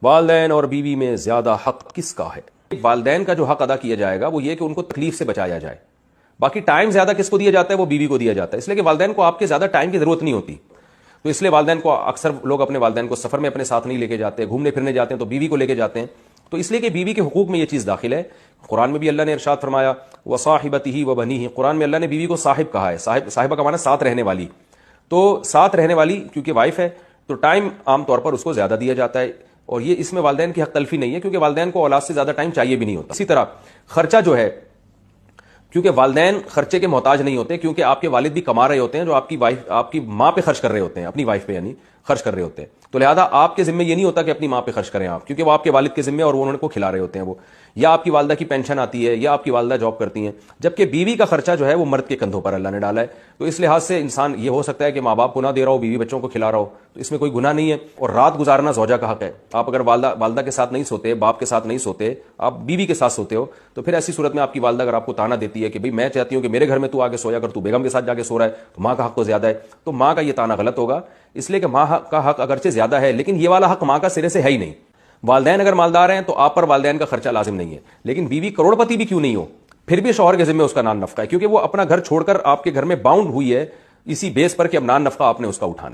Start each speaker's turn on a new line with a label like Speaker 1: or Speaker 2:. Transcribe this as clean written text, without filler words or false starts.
Speaker 1: والدین اور بیوی میں زیادہ حق کس کا ہے؟ والدین کا جو حق ادا کیا جائے گا وہ یہ کہ ان کو تکلیف سے بچایا جائے. باقی ٹائم زیادہ کس کو دیا جاتا ہے؟ وہ بیوی کو دیا جاتا ہے، اس لیے کہ والدین کو آپ کے زیادہ ٹائم کی ضرورت نہیں ہوتی. تو اس لیے والدین کو اکثر لوگ اپنے والدین کو سفر میں اپنے ساتھ نہیں لے کے جاتے، گھومنے پھرنے جاتے ہیں تو بیوی کو لے کے جاتے ہیں. تو اس لیے کہ بیوی کے حقوق میں یہ چیز داخل ہے. قرآن میں بھی اللہ نے ارشاد فرمایا وصاحبتہ وبنیہ، قرآن میں اللہ نے بیوی کو صاحب کہا ہے. صاحبہ کا معنی ساتھ رہنے والی. تو ساتھ رہنے والی کیونکہ وائف ہے تو ٹائم عام طور پر اس کو زیادہ دیا جاتا ہے، اور یہ اس میں والدین کی حق تلفی نہیں ہے کیونکہ والدین کو اولاد سے زیادہ ٹائم چاہیے بھی نہیں ہوتا. اسی طرح خرچہ جو ہے، کیونکہ والدین خرچے کے محتاج نہیں ہوتے، کیونکہ آپ کے والد بھی کما رہے ہوتے ہیں جو آپ کی وائف، آپ کی ماں پہ خرچ کر رہے ہوتے ہیں، اپنی وائف پہ یعنی خرچ کر رہے ہوتے ہیں. تو لہذا آپ کے ذمہ یہ نہیں ہوتا کہ اپنی ماں پہ خرچ کریں آپ، کیونکہ وہ آپ کے والد کے ذمہ اور وہ انہوں کو کھلا رہے ہوتے ہیں. وہ یا آپ کی والدہ کی پینشن آتی ہے یا آپ کی والدہ جاب کرتی ہیں، جبکہ بیوی کا خرچہ جو ہے وہ مرد کے کندھوں پر اللہ نے ڈالا ہے. تو اس لحاظ سے انسان یہ ہو سکتا ہے کہ ماں باپ کو نہ دے رہا ہو، بیوی بچوں کو کھلا رہا ہو، تو اس میں کوئی گناہ نہیں ہے. اور رات گزارنا زوجہ کا حق ہے. آپ اگر والدہ کے ساتھ نہیں سوتے، باپ کے ساتھ نہیں سوتے، آپ بیوی کے ساتھ سوتے ہو، تو پھر ایسی صورت میں آپ کی والدہ اگر آپ کو تانا دیتی ہے کہ بھئی میں چاہتی ہوں کہ میرے گھر میں تو آ کے سویا کر، تو بیگم کے ساتھ جا کے سو رہا ہے، تو ماں کا حق تو زیادہ ہے، تو ماں کا یہ تانا غلط ہوگا. اس لیے کہ ماں کا حق اگرچہ زیادہ ہے لیکن یہ والا حق ماں کا سرے سے ہے ہی نہیں. والدین اگر مالدار ہیں تو آپ پر والدین کا خرچہ لازم نہیں ہے، لیکن بیوی کروڑ پتی بھی کیوں نہیں ہو پھر بھی شوہر کے ذمہ اس کا نان نفقہ ہے، کیونکہ وہ اپنا گھر چھوڑ کر آپ کے گھر میں باؤنڈ ہوئی ہے اسی بیس پر کہ اب نان نفقہ آپ نے اس کا اٹھانا ہے.